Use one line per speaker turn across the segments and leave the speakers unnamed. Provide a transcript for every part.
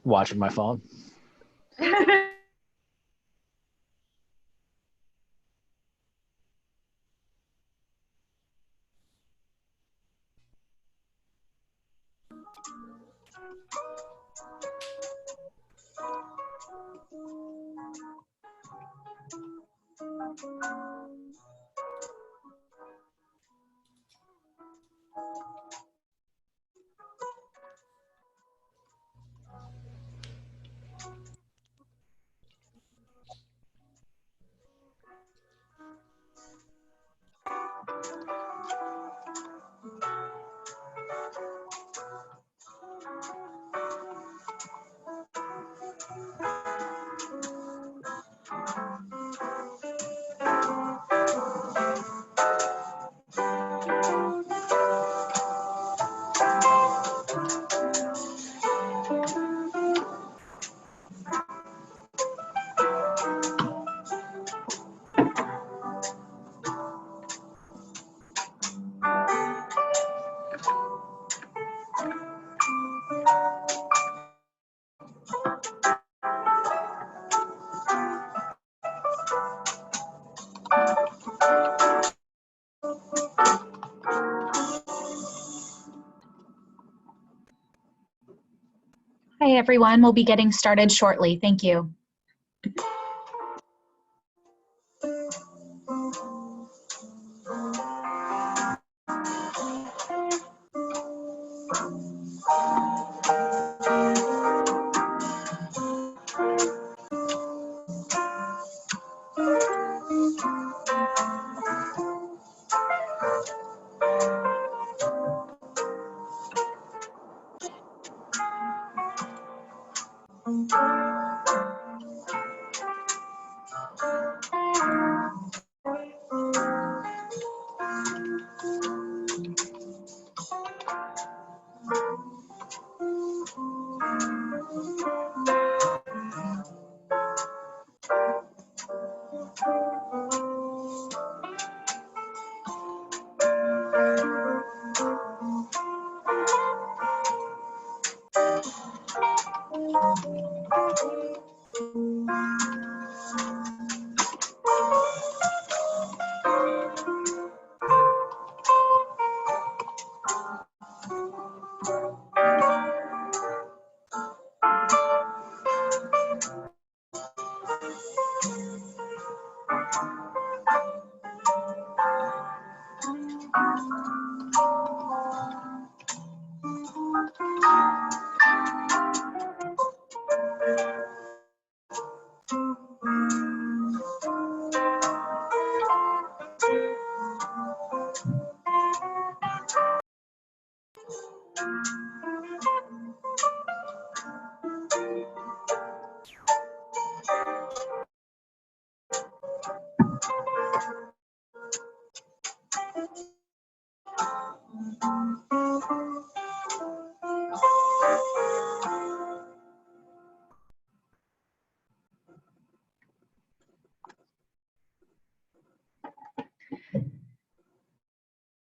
Watching my phone.
Hi, everyone. We'll be getting started shortly. Thank you.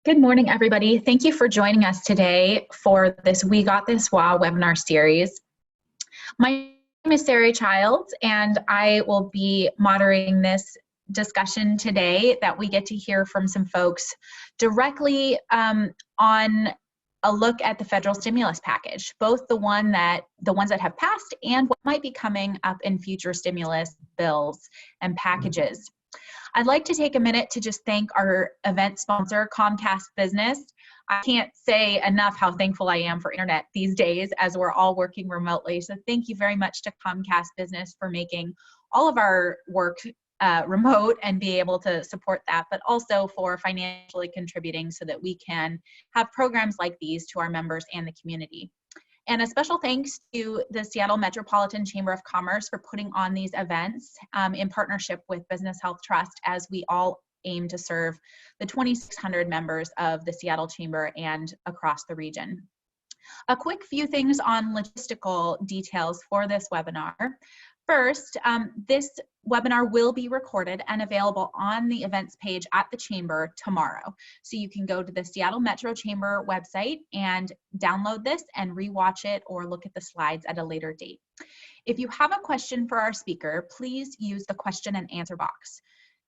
Good morning, everybody. Thank you for joining us today for this We Got This WA webinar series. My name is Sarah Childs, and I will be moderating this discussion today that we get to hear from some folks directly on a look at the federal stimulus package, both the ones that have passed and what might be coming up in future stimulus bills and packages. I'd like to take a minute to just thank our event sponsor, Comcast Business. I can't say enough how thankful I am for internet these days as we're all working remotely. So thank you very much to Comcast Business for making all of our work remote and be able to support that, but also for financially contributing so that we can have programs like these to our members and the community. And a special thanks to the Seattle Metropolitan Chamber of Commerce for putting on these events in partnership with Business Health Trust, as we all aim to serve the 2,600 members of the Seattle Chamber and across the region. A quick few things on logistical details for this webinar. First, this webinar will be recorded and available on the events page at the Chamber tomorrow. So you can go to the Seattle Metro Chamber website and download this and rewatch it or look at the slides at a later date. If you have a question for our speaker, please use the question and answer box.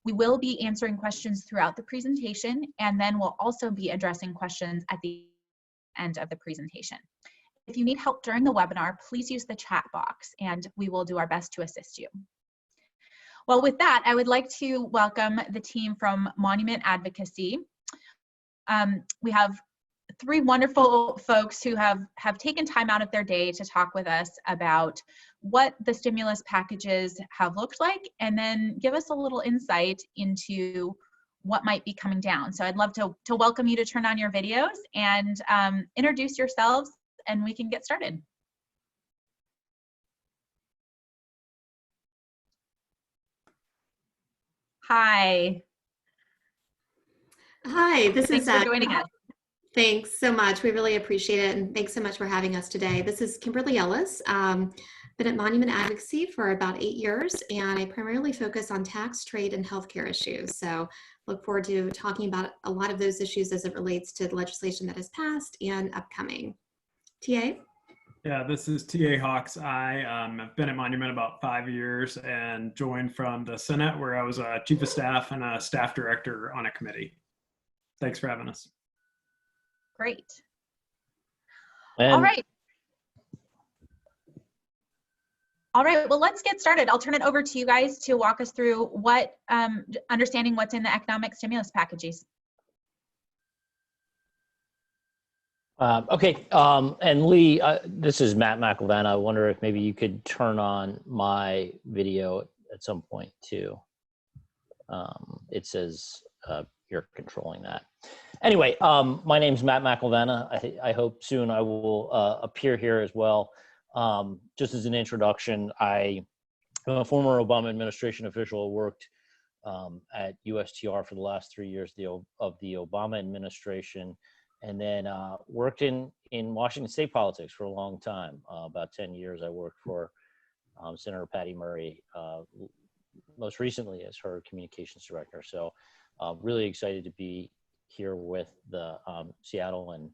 We will be answering questions throughout the presentation, and then we'll also be addressing questions at the end of the presentation. If you need help during the webinar, please use the chat box and we will do our best to assist you. Well, with that, I would like to welcome the team from Monument Advocacy. We have three wonderful folks who have taken time out of their day to talk with us about what the stimulus packages have looked like, and then give us a little insight into what might be coming down. So I'd love to welcome you to turn on your videos and introduce yourselves, and we can get started. Hi.
Hi, this is
Thanks for joining us.
Thanks so much. We really appreciate it. And thanks so much for having us today. This is Kimberly Ellis. Been at Monument Advocacy for about 8 years, and I primarily focus on tax, trade, and healthcare issues. So look forward to talking about a lot of those issues as it relates to the legislation that has passed and upcoming. TA?
Yeah, this is TA Hawks. I've been at Monument about 5 years and joined from the Senate, where I was a chief of staff and a staff director on a committee. Thanks for having us.
Great.
And
All right. All right, well, let's get started. I'll turn it over to you guys to walk us through what, understanding what's in the economic stimulus packages.
Okay, and Lee, this is Matt McElvanna. I wonder if maybe you could turn on my video at some point too. It says you're controlling that. Anyway, my name's Matt McElvanna. I hope soon I will appear here as well. Just as an introduction, I am a former Obama administration official. Worked at USTR for the last 3 years of the Obama administration, and then worked in Washington state politics for a long time. About 10 years I worked for Senator Patty Murray, most recently as her communications director. So really excited to be here with the Seattle and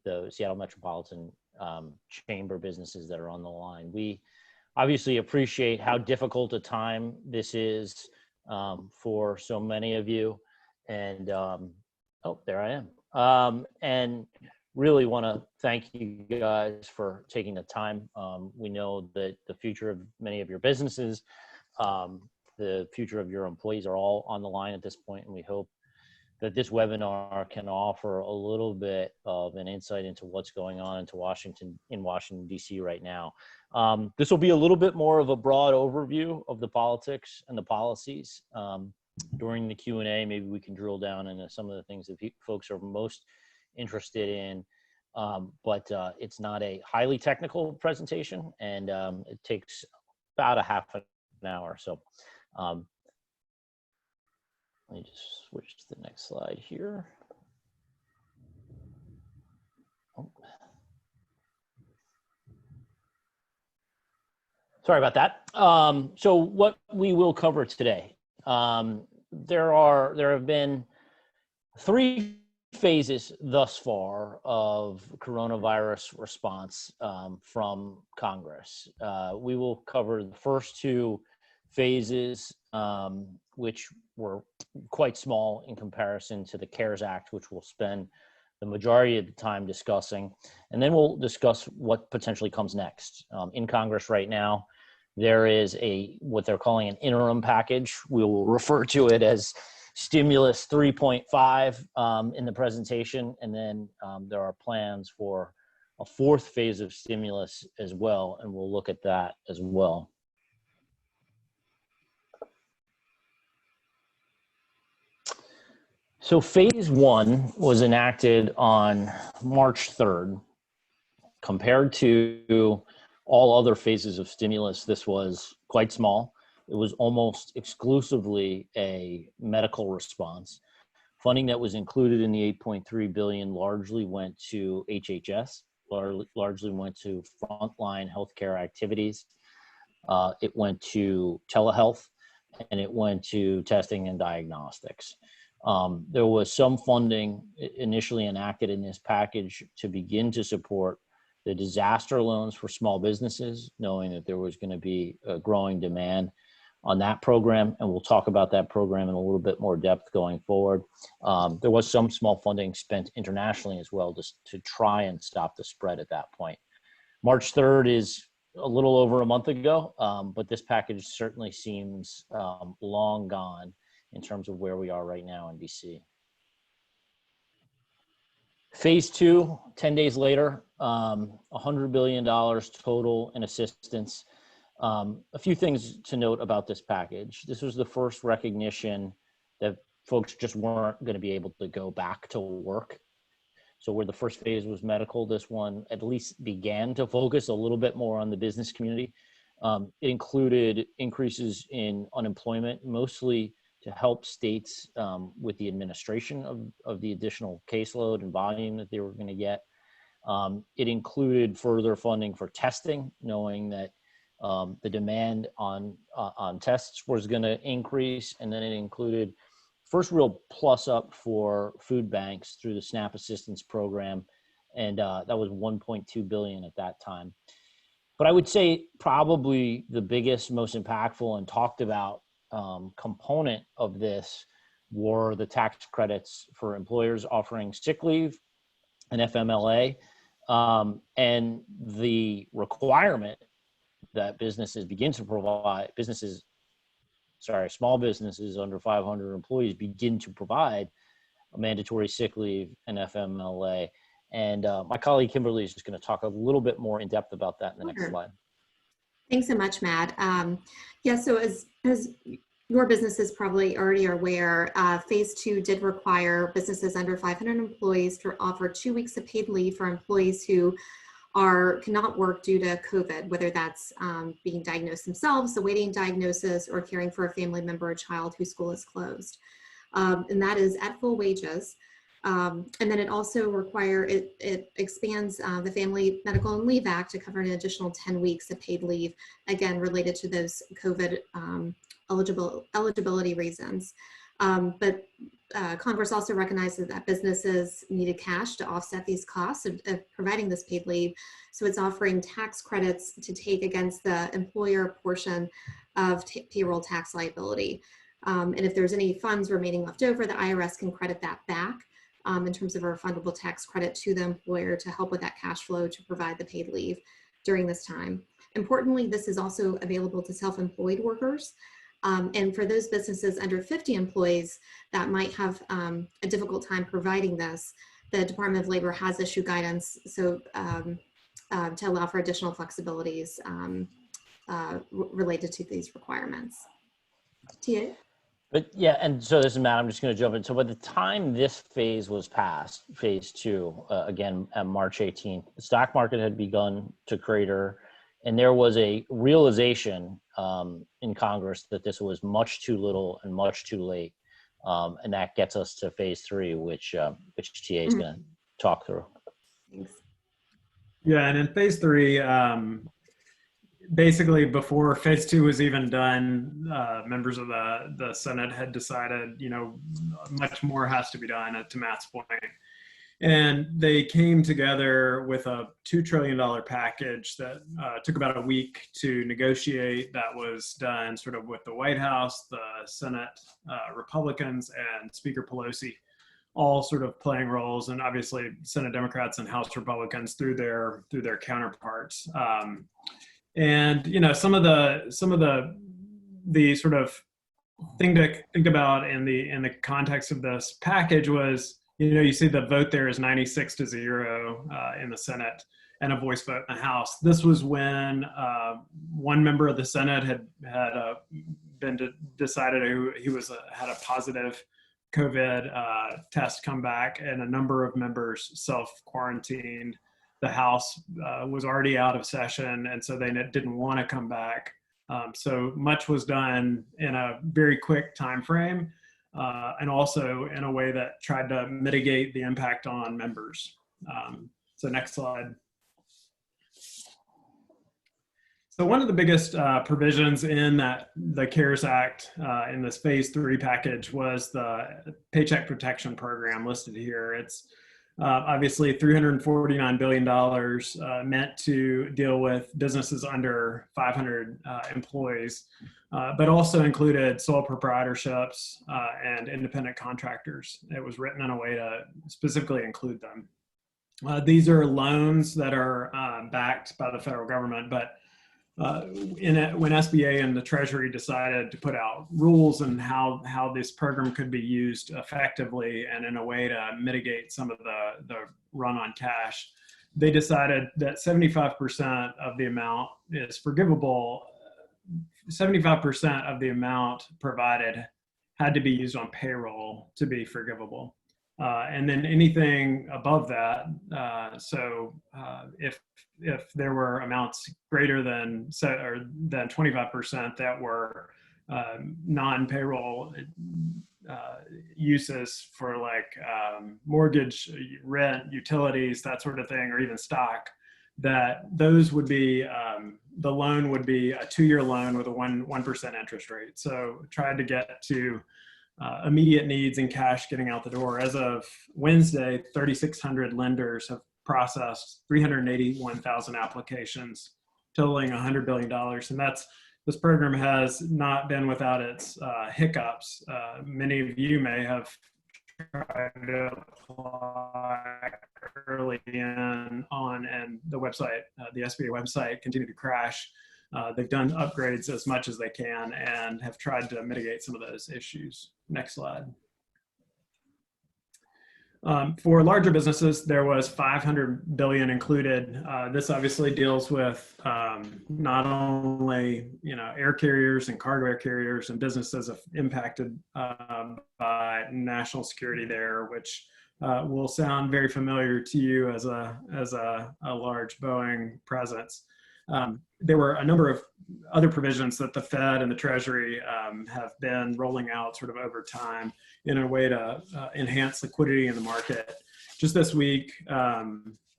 the Seattle Metropolitan Chamber businesses that are on the line. We obviously appreciate how difficult a time this is for so many of you. And oh, there I am. And really want to thank you guys for taking the time. We know that the future of many of your businesses, the future of your employees are all on the line at this point, and we hope that this webinar can offer a little bit of an insight into what's going on in Washington, D.C. right now. This will be a little bit more of a broad overview of the politics and the policies. During the Q&A, maybe we can drill down into some of the things that folks are most interested in, but it's not a highly technical presentation, and it takes about a half an hour. So let me just switch to the next slide here. Oh. Sorry about that. So what we will cover today, there have been 3 phases thus far of coronavirus response from Congress. We will cover the first 2 phases, which were quite small in comparison to the CARES Act, which we'll spend the majority of the time discussing. And then we'll discuss what potentially comes next. In Congress right now, there is what they're calling an interim package. We will refer to it as Stimulus 3.5 in the presentation. And then there are plans for a 4th phase of stimulus as well, and we'll look at that as well. So phase 1 was enacted on March 3rd. Compared to all other phases of stimulus, this was quite small. It was almost exclusively a medical response. Funding that was included in the $8.3 billion largely went to HHS, largely went to frontline healthcare activities. it went to telehealth, and it went to testing and diagnostics. There was some funding initially enacted in this package to begin to support the disaster loans for small businesses, knowing that there was going to be a growing demand on that program. And we'll talk about that program in a little bit more depth going forward. There was some small funding spent internationally as well, just to try and stop the spread at that point. March 3rd is a little over a month ago, but this package certainly seems long gone in terms of where we are right now in DC. Phase 2, 10 days later, $100 billion total in assistance. A few things to note about this package. This was the first recognition that folks just weren't going to be able to go back to work. So where the first phase was medical, this one at least began to focus a little bit more on the business community. It included increases in unemployment, mostly to help states with the administration of the additional caseload and volume that they were going to get. It included further funding for testing, knowing that the demand on tests was going to increase. And then it included first real plus up for food banks through the SNAP assistance program. And that was $1.2 billion at that time. But I would say probably the biggest, most impactful and talked about component of this were the tax credits for employers offering sick leave and FMLA, and the requirement that businesses begin to provide, small businesses under 500 employees begin to provide a mandatory sick leave and FMLA. And my colleague Kimberly is just going to talk a little bit more in depth about that in the next slide.
Thanks so much, Matt. Yeah, so as your businesses probably already are aware, phase 2 did require businesses under 500 employees to offer 2 weeks of paid leave for employees who cannot work due to COVID, whether that's being diagnosed themselves, awaiting diagnosis, or caring for a family member or child whose school is closed. And that is at full wages. And then it also it expands the Family Medical and Leave Act to cover an additional 10 weeks of paid leave, again, related to those COVID eligibility reasons. But Congress also recognizes that businesses needed cash to offset these costs of providing this paid leave. So it's offering tax credits to take against the employer portion of payroll tax liability. And if there's any funds remaining left over, the IRS can credit that back in terms of a refundable tax credit to the employer to help with that cash flow to provide the paid leave during this time. Importantly, this is also available to self-employed workers. And for those businesses under 50 employees that might have a difficult time providing this, the Department of Labor has issued guidance to allow for additional flexibilities related to these requirements. TA?
But yeah, and so this is Matt, I'm just going to jump in. So by the time this phase was passed, phase 2, again, on March 18th, the stock market had begun to crater, and there was a realization in Congress that this was much too little and much too late. And that gets us to phase 3, which TA is going to talk through.
Thanks.
Yeah, and in phase 3, basically before phase 2 was even done, members of the Senate had decided, much more has to be done, to Matt's point. And they came together with a $2 trillion package that took about a week to negotiate. That was done sort of with the White House, the Senate Republicans, and Speaker Pelosi, all sort of playing roles, and obviously Senate Democrats and House Republicans through their counterparts. And some of the sort of thing to think about in the context of this package was, you see the vote there is 96-0 in the Senate and a voice vote in the House. This was when one member of the Senate had decided he had a positive COVID test come back, and a number of members self-quarantined. The House was already out of session, and so they didn't want to come back. So much was done in a very quick time frame, and also in a way that tried to mitigate the impact on members. So next slide. So one of the biggest provisions in the CARES Act in this phase 3 package was the Paycheck Protection Program listed here. It's obviously $349 billion meant to deal with businesses under 500 employees, but also included sole proprietorships and independent contractors. It was written in a way to specifically include them. These are loans that are backed by the federal government, but when SBA and the Treasury decided to put out rules and how this program could be used effectively and in a way to mitigate some of the run on cash, they decided that 75% of the amount is forgivable. 75% of the amount provided had to be used on payroll to be forgivable. And then anything above that, if there were amounts greater than 25% that were non-payroll uses for like mortgage, rent, utilities, that sort of thing, or even stock, that those would be, the loan would be a 2-year loan with a 1% interest rate. So tried to get to immediate needs and cash getting out the door. As of Wednesday, 3,600 lenders have processed 381,000 applications, totaling $100 billion. And this program has not been without its hiccups. Many of you may have tried to apply early on, and the website, the SBA website, continued to crash. They've done upgrades as much as they can and have tried to mitigate some of those issues. Next slide. For larger businesses, there was $500 billion included. This obviously deals with not only air carriers and cargo air carriers and businesses impacted by national security there, which will sound very familiar to you as a large Boeing presence. There were a number of other provisions that the Fed and the Treasury have been rolling out sort of over time in a way to enhance liquidity in the market. Just this week,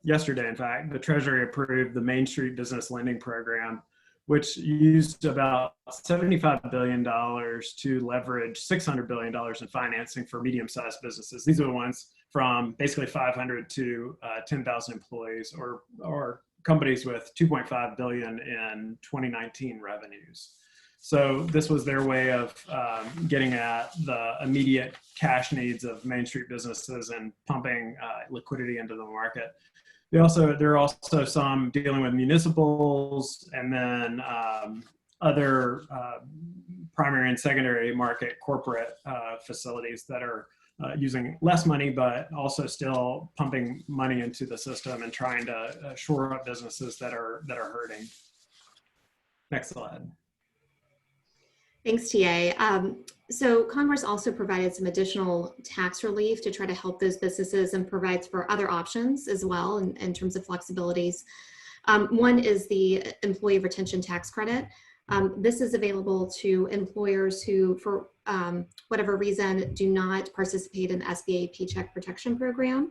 yesterday, in fact, the Treasury approved the Main Street Business Lending Program, which used about $75 billion to leverage $600 billion in financing for medium-sized businesses. These are the ones from basically 500 to 10,000 employees, or companies with 2.5 billion in 2019 revenues. So this was their way of getting at the immediate cash needs of Main Street businesses and pumping liquidity into the market. There are also some dealing with municipals, and then other primary and secondary market corporate facilities that are using less money, but also still pumping money into the system and trying to shore up businesses that are hurting. Next slide.
Thanks, TA. So Congress also provided some additional tax relief to try to help those businesses and provides for other options as well in terms of flexibilities. One is the Employee Retention Tax Credit. This is available to employers who, for whatever reason, do not participate in the SBA Paycheck Protection Program.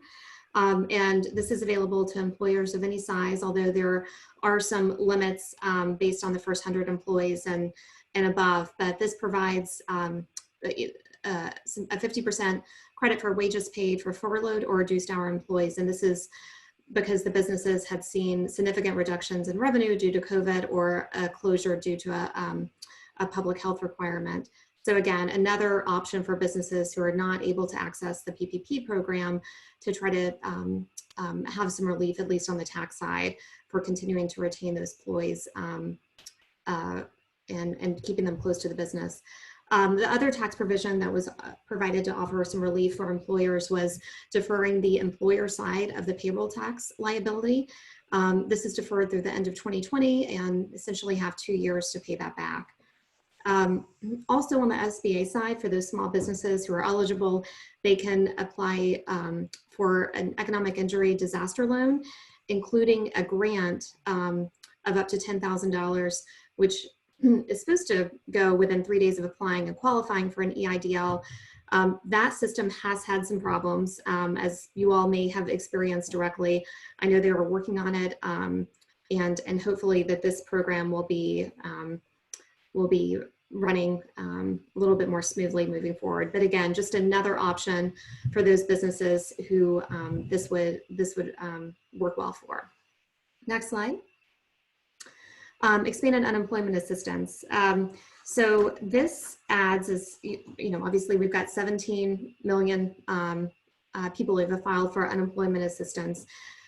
And this is available to employers of any size, although there are some limits based on the first 100 employees and above. But this provides a 50% credit for wages paid for furloughed or reduced hour employees. And this is because the businesses had seen significant reductions in revenue due to COVID or a closure due to a public health requirement. So again, another option for businesses who are not able to access the PPP program to try to have some relief, at least on the tax side, for continuing to retain those employees and keeping them close to the business. The other tax provision that was provided to offer some relief for employers was deferring the employer side of the payroll tax liability. This is deferred through the end of 2020 and essentially have 2 years to pay that back. Also on the SBA side, for those small businesses who are eligible, they can apply for an economic injury disaster loan, including a grant of up to $10,000, which is supposed to go within 3 days of applying and qualifying for an EIDL. That system has had some problems, as you all may have experienced directly. I know they were working on it and hopefully that this program will be running a little bit more smoothly moving forward. But again, just another option for those businesses who this would work well for. Next slide. Expanded unemployment assistance. So this adds is, obviously we've got 17 million people who have filed for unemployment assistance.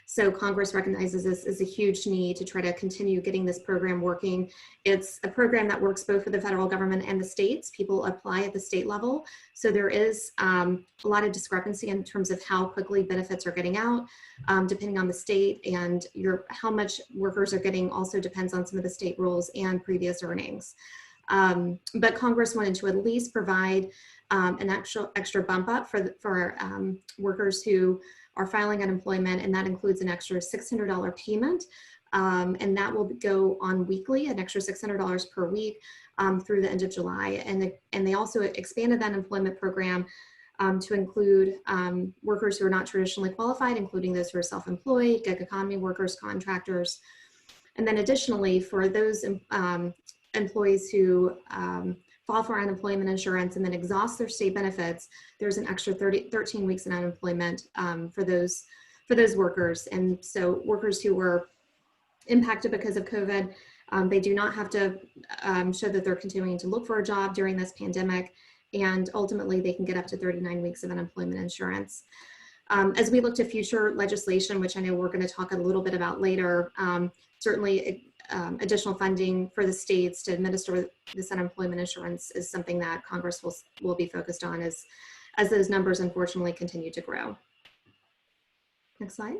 So Congress recognizes this as a huge need to try to continue getting this program working. It's a program that works both for the federal government and the states. People apply at the state level. So there is a lot of discrepancy in terms of how quickly benefits are getting out, depending on the state, and how much workers are getting also depends on some of the state rules and previous earnings. But Congress wanted to at least provide an extra bump up for workers who are filing unemployment, and that includes an extra $600 payment, and that will go on weekly, an extra $600 per week through the end of July. And they also expanded that employment program to include workers who are not traditionally qualified, including those who are self-employed, gig economy workers, contractors. And then additionally, for those employees who file for unemployment insurance and then exhaust their state benefits, there's an extra 13 weeks in unemployment for those workers. And so workers who were impacted because of COVID, they do not have to show that they're continuing to look for a job during this pandemic, and ultimately they can get up to 39 weeks of unemployment insurance. As we look to future legislation, which I know we're going to talk a little bit about later, certainly additional funding for the states to administer this unemployment insurance is something that Congress will be focused on as those numbers unfortunately continue to grow. Next slide.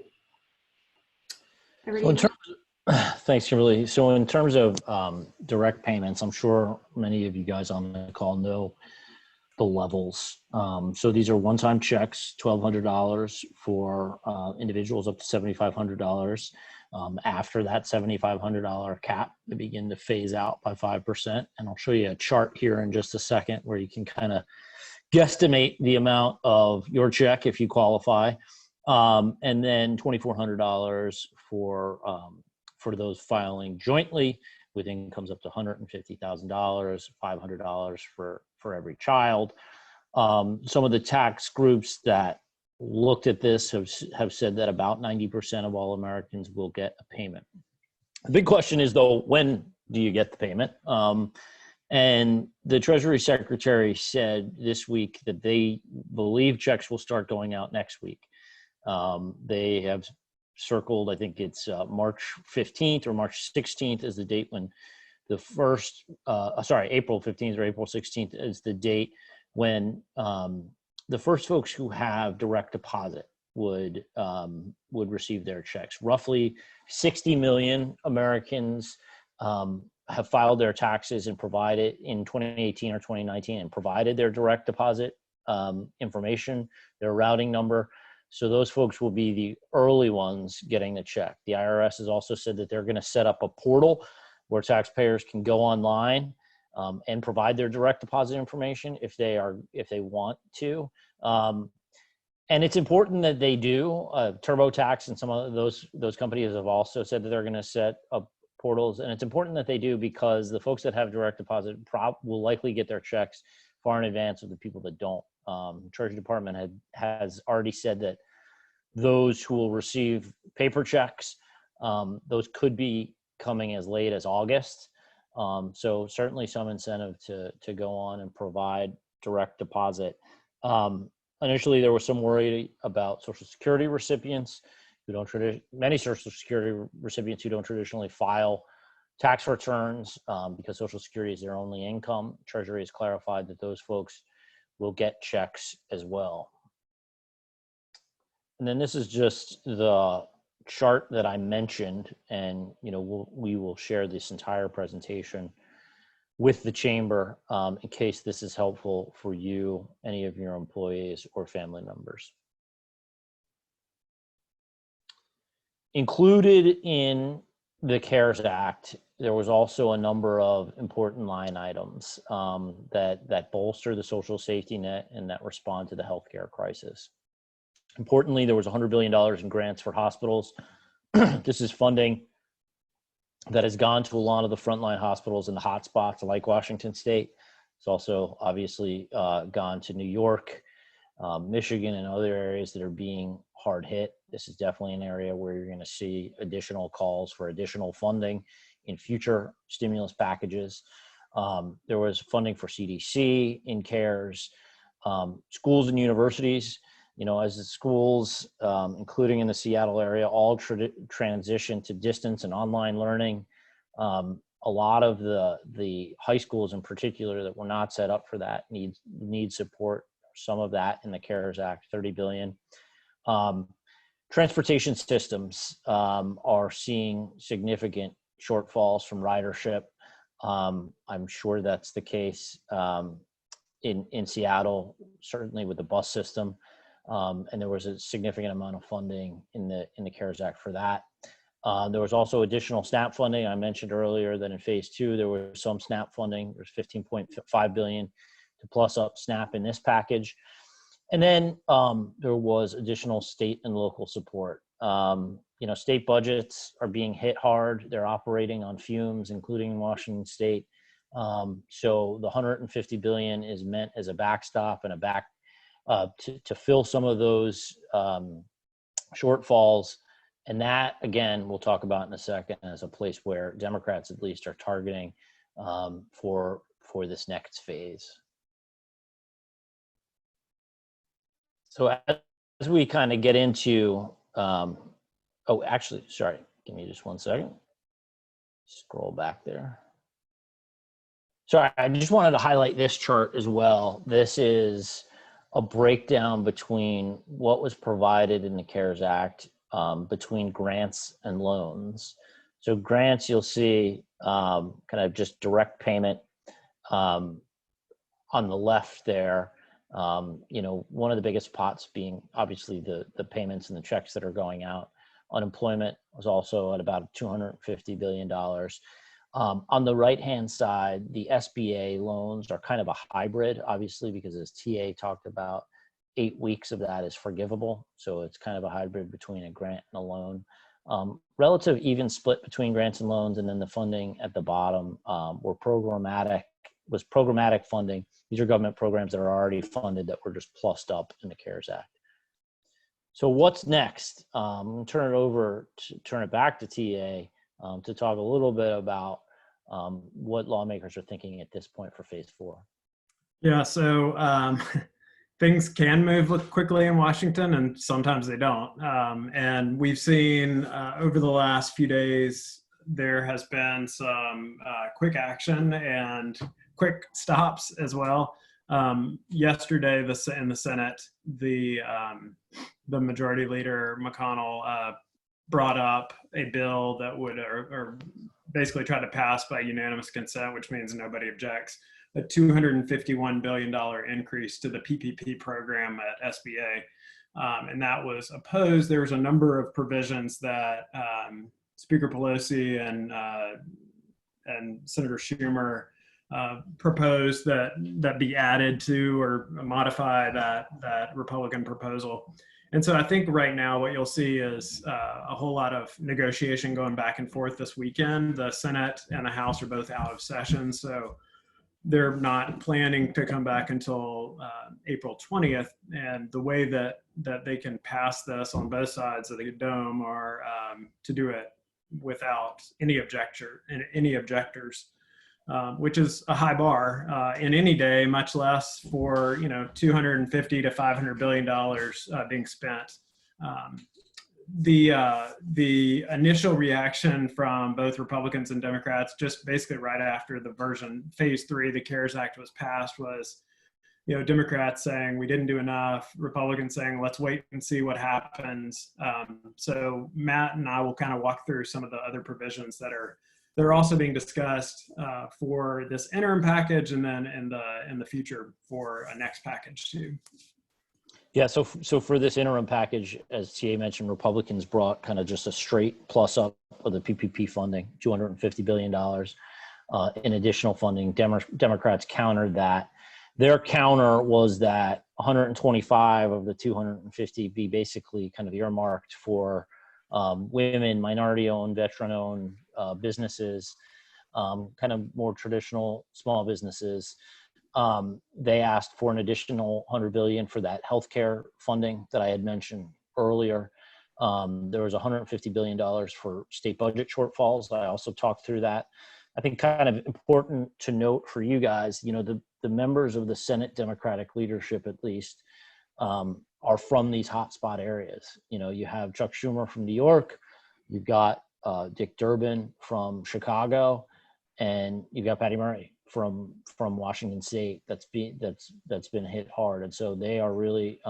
Thanks, Kimberly. So in terms of direct payments, I'm sure many of you guys on the call know the levels. So these are one-time checks, $1,200 for individuals up to $7,500. After that $7,500 cap, they begin to phase out by 5%. And I'll show you a chart here in just a second where you can kind of guesstimate the amount of your check if you qualify. And then $2,400 for those filing jointly with incomes up to $150,000, $500 for every child. Some of the tax groups that looked at this have said that about 90% of all Americans will get a payment. The big question is, though, when do you get the payment? And the Treasury Secretary said this week that they believe checks will start going out next week. They have circled, I think it's March 15th or March 16th is the date when the first, April 15th or April 16th is the date when the first folks who have direct deposit would receive their checks. Roughly 60 million Americans have filed their taxes and provided in 2018 or 2019 and provided their direct deposit information, their routing number. So those folks will be the early ones getting the check. The IRS has also said that they're going to set up a portal where taxpayers can go online and provide their direct deposit information if they want to. And it's important that they do. TurboTax and some of those companies have also said that they're going to set up portals, and it's important that they do because the folks that have direct deposit will likely get their checks far in advance of the people that don't. The Treasury Department has already said that those who will receive paper checks, those could be coming as late as August. So certainly some incentive to go on and provide direct deposit. Initially, there was some worry about Social Security recipients who don't many Social Security recipients who don't traditionally file tax returns because Social Security is their only income. Treasury has clarified that those folks will get checks as well. And then this is just the chart that I mentioned, and we will share this entire presentation with the chamber in case this is helpful for you, any of your employees or family members. Included in the CARES Act, there was also a number of important line items that bolster the social safety net and that respond to the healthcare crisis. Importantly, there was $100 billion in grants for hospitals. This is funding that has gone to a lot of the frontline hospitals in the hot spots like Washington State. It's also obviously gone to New York, Michigan, and other areas that are being hard hit. This is definitely an area where you're going to see additional calls for additional funding in future stimulus packages. There was funding for CDC in CARES, schools and universities. As the schools, including in the Seattle area, all transition to distance and online learning, a lot of the high schools in particular that were not set up for that need support. Some of that in the CARES Act, $30 billion. Transportation systems are seeing significant shortfalls from ridership. I'm sure that's the case in Seattle, certainly with the bus system. And there was a significant amount of funding in the CARES Act for that. There was also additional SNAP funding. I mentioned earlier that in phase 2, there was some SNAP funding. There's $15.5 billion to plus up SNAP in this package. And then there was additional state and local support. State budgets are being hit hard. They're operating on fumes, including in Washington State. So the $150 billion is meant as a backstop and to fill some of those shortfalls. And that, again, we'll talk about in a second, as a place where Democrats at least are targeting for this next phase. So as we kind of get into, sorry, give me just one second. Scroll back there. Sorry, I just wanted to highlight this chart as well. This is a breakdown between what was provided in the CARES Act between grants and loans. So grants, you'll see kind of just direct payment on the left there. One of the biggest pots being obviously the payments and the checks that are going out. Unemployment was also at about $250 billion. On the right-hand side, the SBA loans are kind of a hybrid, obviously, because as TA talked about, 8 weeks of that is forgivable. So it's kind of a hybrid between a grant and a loan. Relative even split between grants and loans, and then the funding at the bottom was programmatic funding. These are government programs that are already funded that were just plussed up in the CARES Act. So what's next? I'm going to turn it back to TA to talk a little bit about what lawmakers are thinking at this point for phase 4.
Yeah, so things can move quickly in Washington, and sometimes they don't. And we've seen over the last few days, there has been some quick action and quick stops as well. Yesterday, in the Senate, the Majority Leader McConnell brought up a bill that would, or basically try to pass by unanimous consent, which means nobody objects, a $251 billion increase to the PPP program at SBA. And that was opposed. There was a number of provisions that Speaker Pelosi and Senator Schumer proposed that be added to or modify that Republican proposal. And so I think right now what you'll see is a whole lot of negotiation going back and forth this weekend. The Senate and the House are both out of session, so they're not planning to come back until April 20th. And the way that they can pass this on both sides of the dome are to do it without any objectors. Which is a high bar in any day, much less for $250 to $500 billion being spent. The initial reaction from both Republicans and Democrats, just basically right after the phase 3, the CARES Act was passed, was Democrats saying we didn't do enough, Republicans saying let's wait and see what happens. So Matt and I will kind of walk through some of the other provisions that are also being discussed for this interim package, and then in the future for a next package too.
Yeah, so for this interim package, as TA mentioned, Republicans brought kind of just a straight plus up of the PPP funding, $250 billion in additional funding. Democrats countered that. Their counter was that 125 of the 250 be basically kind of earmarked for women, minority-owned, veteran-owned businesses, kind of more traditional small businesses. They asked for an additional $100 billion for that healthcare funding that I had mentioned earlier. There was $150 billion for state budget shortfalls. I also talked through that. I think kind of important to note for you guys, you know, the members of the Senate Democratic leadership, at least, are from these hotspot areas. You know, you have Chuck Schumer from New York, you've got Dick Durbin from Chicago, and you've got Patty Murray from Washington State. That's been hit hard, and so they are really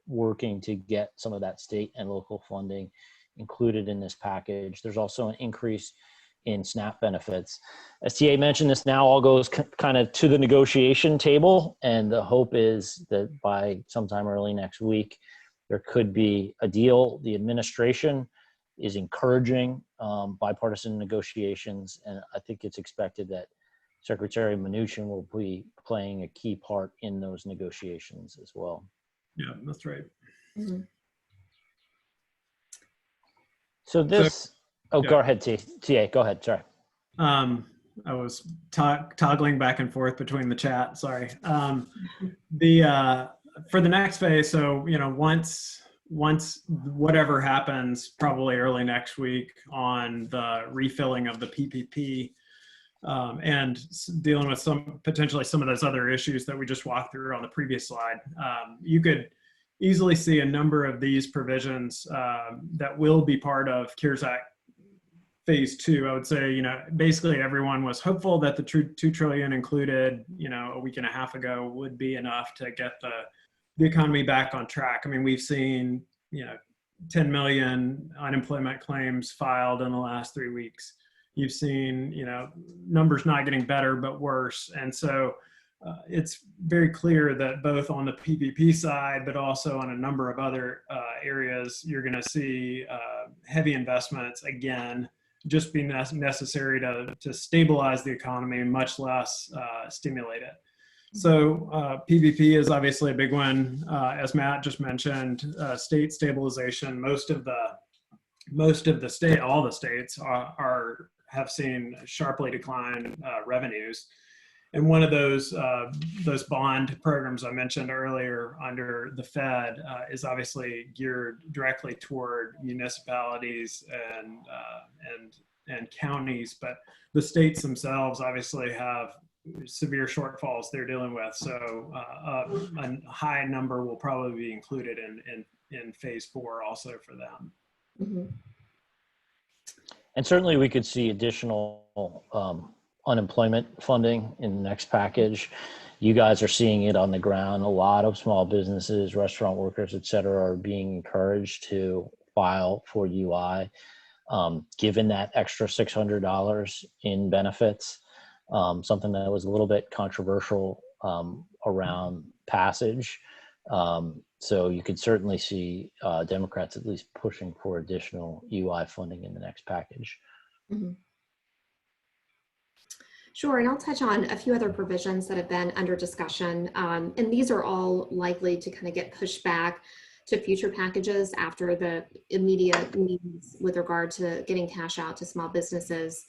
working to get some of that state and local funding included in this package. There's also an increase in SNAP benefits. As TA mentioned, this now all goes kind of to the negotiation table, and the hope is that by sometime early next week, there could be a deal. The administration is encouraging bipartisan negotiations, and I think it's expected that Secretary Mnuchin will be playing a key part in those negotiations as well.
Yeah, that's right.
Mhm.
So this,
yeah.
Go ahead, TA, go ahead, sorry.
I was toggling back and forth between the chat, sorry. For the next phase, so, you know, once whatever happens, probably early next week on the refilling of the PPP, and dealing with potentially some of those other issues that we just walked through on the previous slide, you could easily see a number of these provisions that will be part of CARES Act phase 2. I would say, you know, basically everyone was hopeful that the $2 trillion included, you know, a week and a half ago would be enough to get the economy back on track. I mean, we've seen, you know, 10 million unemployment claims filed in the last 3 weeks. You've seen, you know, numbers not getting better, but worse. And so it's very clear that both on the PPP side, but also on a number of other areas, you're going to see heavy investments again, just be necessary to stabilize the economy, much less stimulate it. So PPP is obviously a big one. As Matt just mentioned, state stabilization. Most of the state, all the states have seen sharply declined revenues. And one of those bond programs I mentioned earlier under the Fed is obviously geared directly toward municipalities and counties, but the states themselves obviously have severe shortfalls they're dealing with. So a high number will probably be included in phase 4 also for them.
Mm-hmm.
And certainly we could see additional unemployment funding in the next package. You guys are seeing it on the ground. A lot of small businesses, restaurant workers, et cetera, are being encouraged to file for UI, given that extra $600 in benefits, something that was a little bit controversial around passage. So you could certainly see Democrats at least pushing for additional UI funding in the next package.
Mm-hmm. Sure, and I'll touch on a few other provisions that have been under discussion, and these are all likely to kind of get pushed back to future packages after the immediate needs with regard to getting cash out to small businesses,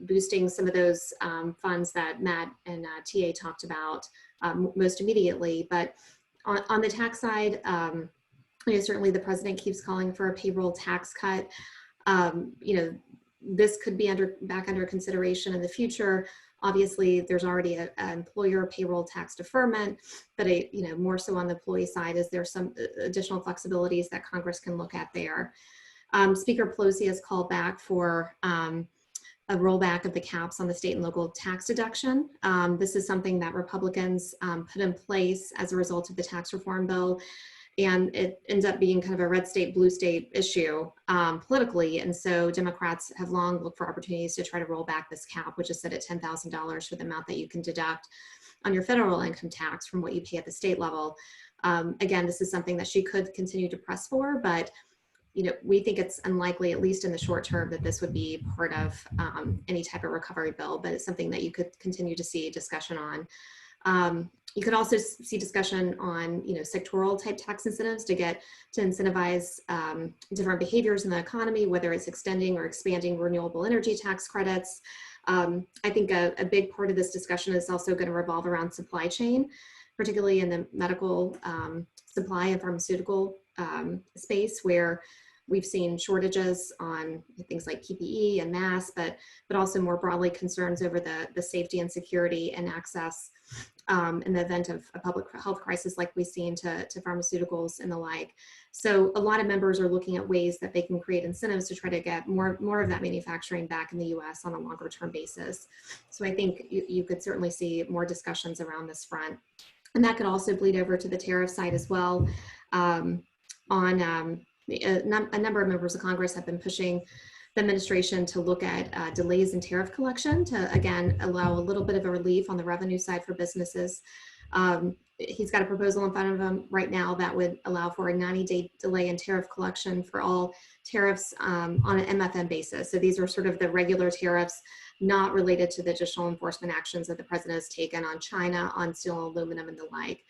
boosting some of those funds that Matt and TA talked about most immediately. But on the tax side, you know, certainly the president keeps calling for a payroll tax cut. You know, this could be back under consideration in the future. Obviously, there's already an employer payroll tax deferment, but you know, more so on the employee side, is there some additional flexibilities that Congress can look at there. Speaker Pelosi has called back for a rollback of the caps on the state and local tax deduction. This is something that Republicans put in place as a result of the tax reform bill. And it ends up being kind of a red state, blue state issue politically. And so Democrats have long looked for opportunities to try to roll back this cap, which is set at $10,000 for the amount that you can deduct on your federal income tax from what you pay at the state level. Again, this is something that she could continue to press for, but you know, we think it's unlikely, at least in the short term, that this would be part of any type of recovery bill, but it's something that you could continue to see discussion on. You could also see discussion on, sectoral type tax incentives to incentivize different behaviors in the economy, whether it's extending or expanding renewable energy tax credits. I think a big part of this discussion is also going to revolve around supply chain, particularly in the medical supply and pharmaceutical space, where we've seen shortages on things like PPE and masks, but also more broadly concerns over the safety and security and access in the event of a public health crisis like we've seen to pharmaceuticals and the like. So a lot of members are looking at ways that they can create incentives to try to get more of that manufacturing back in the US on a longer term basis. So I think you could certainly see more discussions around this front. And that could also bleed over to the tariff side as well. A number of members of Congress have been pushing the administration to look at delays in tariff collection to, again, allow a little bit of a relief on the revenue side for businesses. He's got a proposal in front of him right now that would allow for a 90-day delay in tariff collection for all tariffs on an MFN basis. So these are sort of the regular tariffs not related to the additional enforcement actions that the president has taken on China, on steel and aluminum and the like.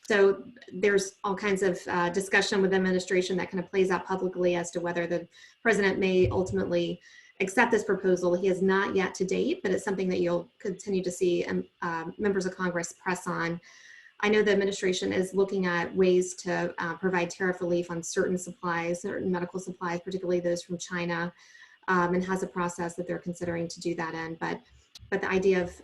So there's all kinds of discussion with the administration that kind of plays out publicly as to whether the president may ultimately accept this proposal. He has not yet to date, but it's something that you'll continue to see members of Congress press on. I know the administration is looking at ways to provide tariff relief on certain supplies, certain medical supplies, particularly those from China, and has a process that they're considering to do that in. But the idea of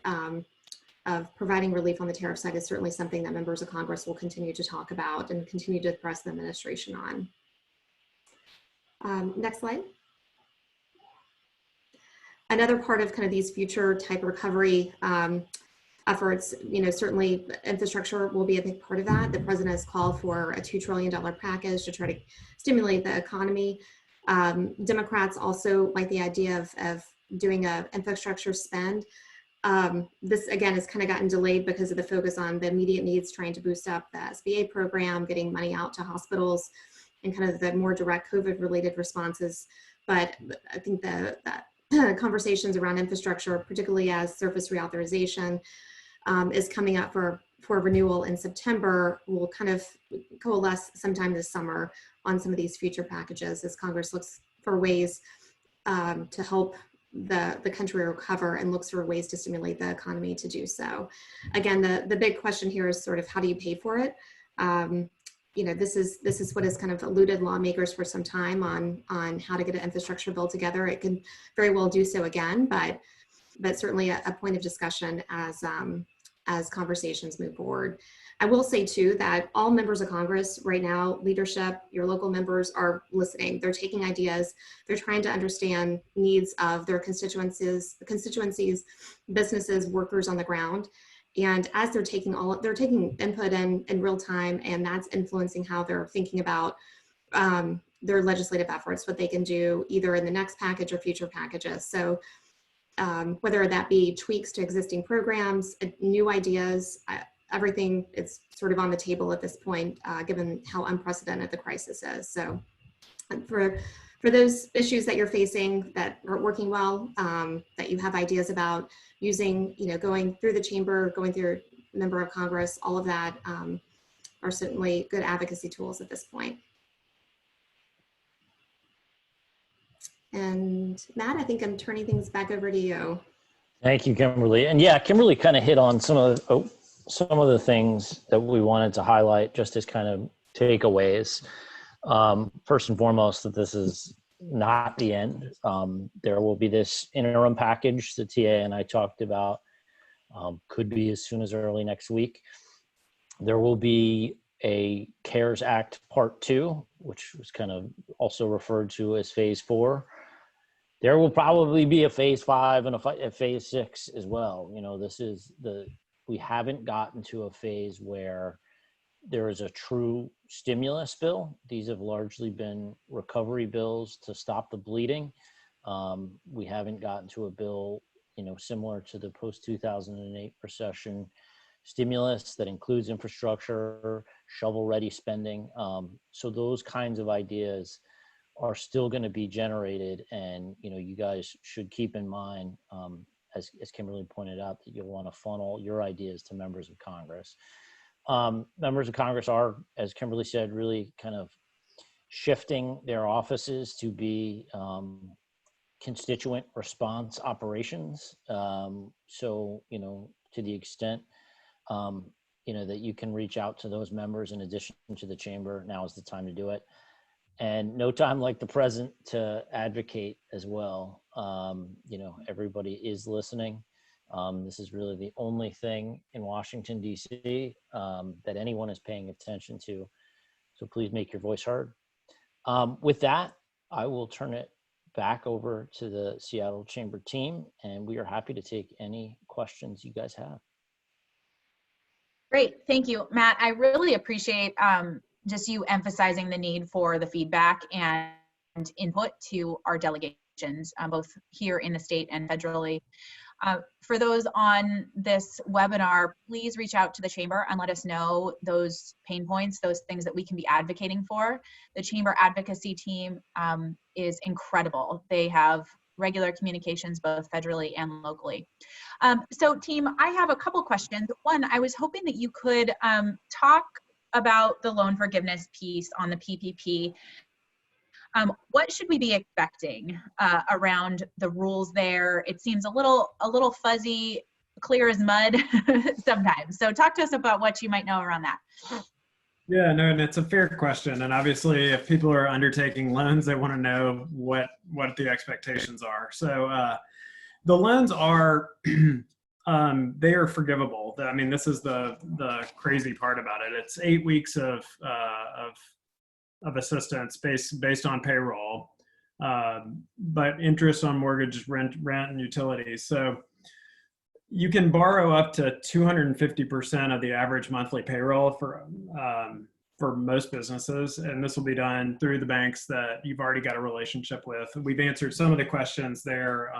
providing relief on the tariff side is certainly something that members of Congress will continue to talk about and continue to press the administration on. Next slide. Another part of kind of these future type recovery efforts, certainly infrastructure will be a big part of that. The president has called for a $2 trillion package to try to stimulate the economy. Democrats also like the idea of doing an infrastructure spend. This again has kind of gotten delayed because of the focus on the immediate needs, trying to boost up the SBA program, getting money out to hospitals, and kind of the more direct COVID related responses. But I think that conversations around infrastructure, particularly as surface reauthorization is coming up for renewal in September, will kind of coalesce sometime this summer on some of these future packages as Congress looks for ways to help the country recover and looks for ways to stimulate the economy to do so. Again, the big question here is sort of how do you pay for it? This is what has kind of eluded lawmakers for some time on how to get an infrastructure bill together. It can very well do so again, but certainly a point of discussion as conversations move forward. I will say too that all members of Congress right now, leadership, your local members are listening. They're taking ideas. They're trying to understand needs of their constituencies, businesses, workers on the ground. And as they're taking input in real time, and that's influencing how they're thinking about their legislative efforts, what they can do either in the next package or future packages. So whether that be tweaks to existing programs, new ideas, everything is sort of on the table at this point, given how unprecedented the crisis is. So for those issues that you're facing that aren't working well, that you have ideas about using, going through the chamber, going through a member of Congress, all of that are certainly good advocacy tools at this point. And Matt, I think I'm turning things back over to you.
Thank you, Kimberly. And yeah, Kimberly kind of hit on some of the things that we wanted to highlight just as kind of takeaways. First and foremost, that this is not the end. There will be this interim package that TA and I talked about, could be as soon as early next week. There will be a CARES Act Part 2, which was kind of also referred to as Phase 4. There will probably be a Phase 5 and a Phase 6 as well. We haven't gotten to a phase where there is a true stimulus bill. These have largely been recovery bills to stop the bleeding. We haven't gotten to a bill, similar to the post-2008 recession stimulus that includes infrastructure, shovel-ready spending. So those kinds of ideas are still going to be generated, and you guys should keep in mind as Kimberly pointed out, that you'll want to funnel your ideas to members of Congress. Members of Congress are, as Kimberly said, really kind of shifting their offices to be constituent response operations. So, to the extent, that you can reach out to those members in addition to the chamber, now is the time to do it. And no time like the present to advocate as well. Everybody is listening. This is really the only thing in Washington, D.C. That anyone is paying attention to. So please make your voice heard. With that, I will turn it back over to the Seattle Chamber team, and we are happy to take any questions you guys have.
Great, thank you, Matt. I really appreciate just you emphasizing the need for the feedback and input to our delegations, both here in the state and federally. For those on this webinar, please reach out to the chamber and let us know those pain points, those things that we can be advocating for. The chamber advocacy team is incredible. They have regular communications both federally and locally. So team, I have a couple questions. One, I was hoping that you could talk about the loan forgiveness piece on the PPP. What should we be expecting around the rules there? It seems a little fuzzy, clear as mud sometimes. So talk to us about what you might know around that.
Yeah, no, and it's a fair question. And obviously, if people are undertaking loans, they want to know what the expectations are. So the loans are they are forgivable. I mean, this is the crazy part about it. It's 8 weeks of assistance based on payroll, but interest on mortgage, rent, and utilities. So you can borrow up to 250% of the average monthly payroll for most businesses, and this will be done through the banks that you've already got a relationship with. We've answered some of the questions there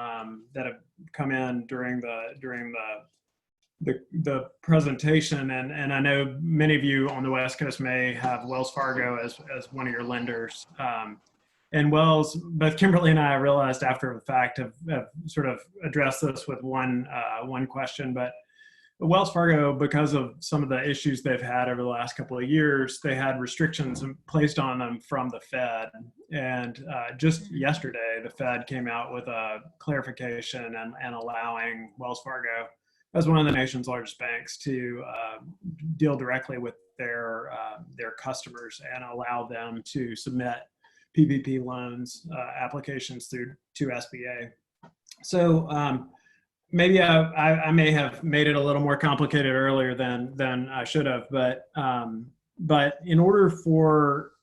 that have come in during the presentation, and I know many of you on the West Coast may have Wells Fargo as one of your lenders. And Wells, both Kimberly and I realized after the fact have sort of addressed this with one question, but Wells Fargo, because of some of the issues they've had over the last couple of years, they had restrictions placed on them from the Fed. And just yesterday, the Fed came out with a clarification and allowing Wells Fargo, as one of the nation's largest banks, to deal directly with their customers and allow them to submit PPP loans applications to SBA. So maybe I may have made it a little more complicated earlier than I should have, but in order for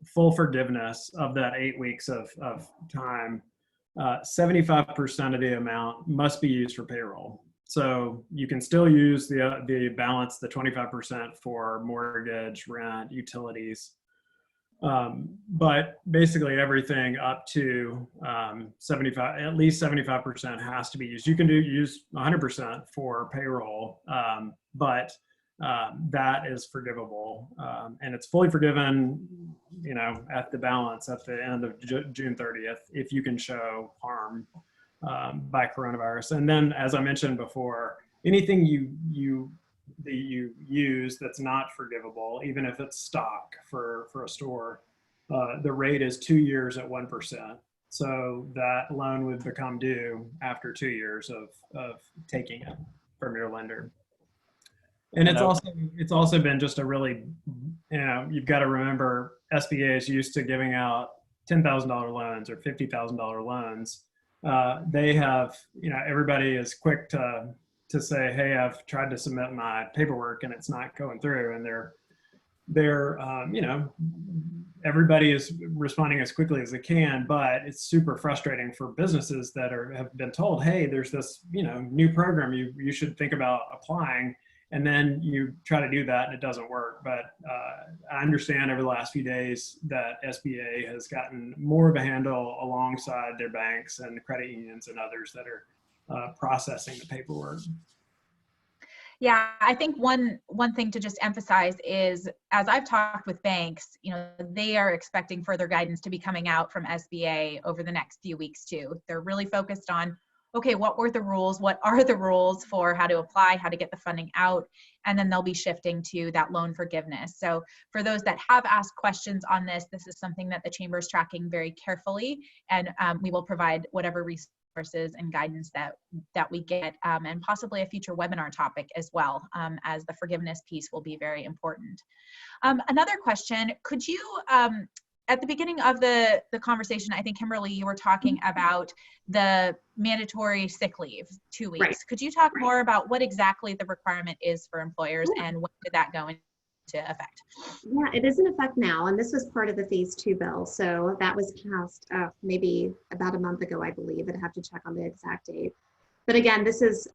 full forgiveness of that 8 weeks of time, 75% of the amount must be used for payroll. So you can still use the balance, the 25% for mortgage, rent, utilities. But basically everything up to 75, at least 75% has to be used. You can use 100% for payroll, but that is forgivable, and it's fully forgiven, at the balance at the end of June 30th, if you can show harm by coronavirus. And then, as I mentioned before, anything you use that's not forgivable, even if it's stock for a store, the rate is 2 years at 1%. So that loan would become due after 2 years of taking it from your lender. And it's also been just a really, you've got to remember, SBA is used to giving out $10,000 loans or $50,000 loans. They have, everybody is quick to say, hey, I've tried to submit my paperwork and it's not going through, and they're everybody is responding as quickly as they can, but it's super frustrating for businesses that have been told, hey, there's this new program you should think about applying, and then you try to do that and it doesn't work. But I understand over the last few days that SBA has gotten more of a handle alongside their banks and credit unions and others that are processing the paperwork.
Yeah, I think one thing to just emphasize is, as I've talked with banks, they are expecting further guidance to be coming out from SBA over the next few weeks too. They're really focused on, okay, what were the rules? What are the rules for how to apply, how to get the funding out? And then they'll be shifting to that loan forgiveness. So for those that have asked questions on this, this is something that the Chamber is tracking very carefully, and we will provide whatever resources and guidance that we get, and possibly a future webinar topic as well, as the forgiveness piece will be very important. Another question, could you, at the beginning of the conversation, I think, Kimberly, you were talking about the mandatory sick leave, 2 weeks.
Right.
Could you talk more about what exactly the requirement is for employers, and when did that go into effect?
Yeah, it is in effect now, and this was part of the phase 2 bill. So that was passed maybe about a month ago, I believe. I'd have to check on the exact date. But again, this is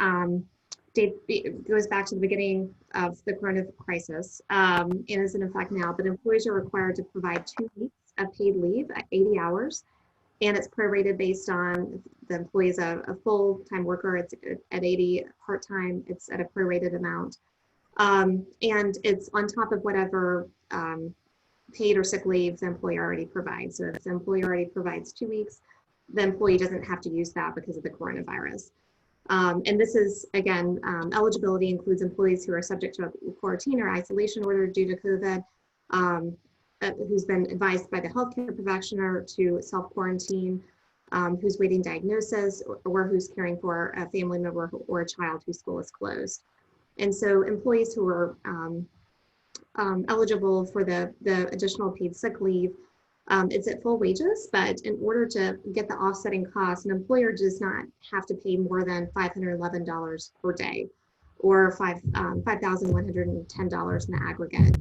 it goes back to the beginning of the corona crisis, and is in effect now. But employees are required to provide 2 weeks of paid leave at 80 hours, and it's prorated based on the employee is a full-time worker. It's at 80, part-time, it's at a prorated amount. And it's on top of whatever paid or sick leave the employer already provides. So if the employer already provides 2 weeks, the employee doesn't have to use that because of the coronavirus. And this is, again, eligibility includes employees who are subject to a quarantine or isolation order due to COVID, who's been advised by the healthcare professional to self-quarantine, who's waiting diagnosis, or who's caring for a family member or a child whose school is closed. And so employees who are eligible for the additional paid sick leave, it's at full wages, but in order to get the offsetting costs, an employer does not have to pay more than $511 per day, or $5,110 in the aggregate.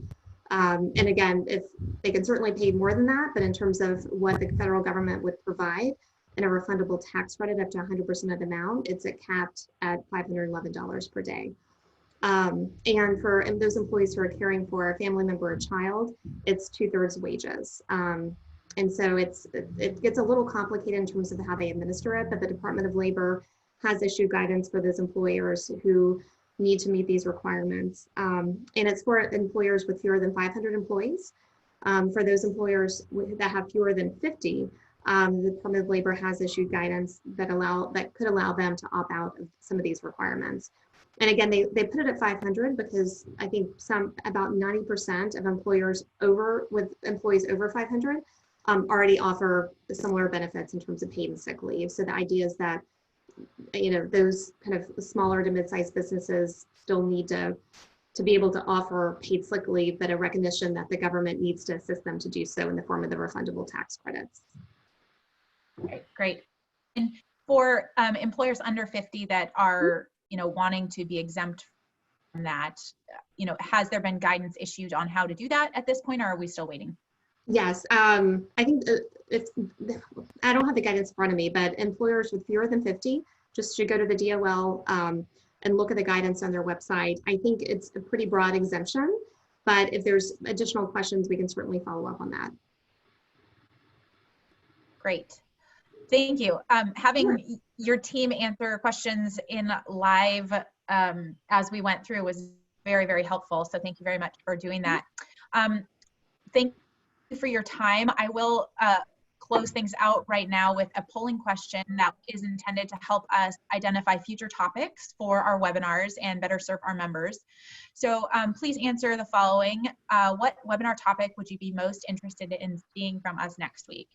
And again, if they can certainly pay more than that, but in terms of what the federal government would provide in a refundable tax credit up to 100% of the amount, it's capped at $511 per day. And for those employees who are caring for a family member or child, it's 2/3 wages. And so it gets a little complicated in terms of how they administer it, but the Department of Labor has issued guidance for those employers who need to meet these requirements. And it's for employers with fewer than 500 employees. For those employers that have fewer than 50, the Department of Labor has issued guidance that could allow them to opt out of some of these requirements. And again, they put it at 500 because I think about 90% of employers with employees over 500 already offer similar benefits in terms of paid and sick leave. So the idea is that, those kind of smaller to mid-sized businesses still need to be able to offer paid sick leave, but a recognition that the government needs to assist them to do so in the form of the refundable tax credits.
Okay, great. And for employers under 50 that are, wanting to be exempt from that, has there been guidance issued on how to do that at this point, or are we still waiting?
Yes, I think I don't have the guidance in front of me, but employers with fewer than 50 just should go to the DOL and look at the guidance on their website. I think it's a pretty broad exemption, but if there's additional questions, we can certainly follow up on that.
Great. Thank you. Having your team answer questions in live as we went through was very, very helpful. So thank you very much for doing that. Thank you for your time. I will close things out right now with a polling question that is intended to help us identify future topics for our webinars and better serve our members. So please answer the following. What webinar topic would you be most interested in seeing from us next week?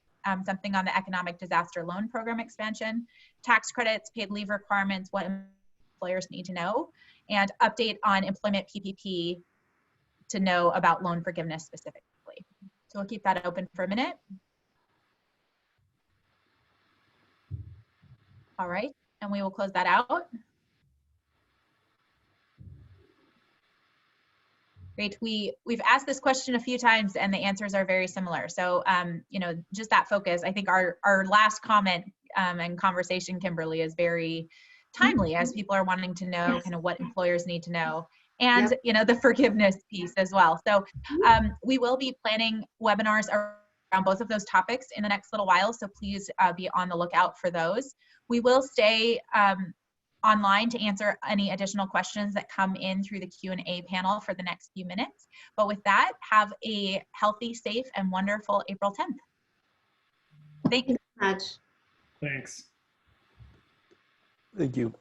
Something on the economic disaster loan program expansion, tax credits, paid leave requirements, what employers need to know, and update on employment PPP to know about loan forgiveness specifically. So we'll keep that open for a minute. All right, and we will close that out. Great. We've asked this question a few times and the answers are very similar. So, just that focus. I think our last comment and conversation, Kimberly, is very timely as people are wanting to know kind of what employers need to know, and the forgiveness piece as well. So we will be planning webinars around both of those topics in the next little while. So please be on the lookout for those. We will stay online to answer any additional questions that come in through the Q&A panel for the next few minutes. But with that, have a healthy, safe, and wonderful April 10th. Thank you
Thank you so much.
Thanks.
Thank you.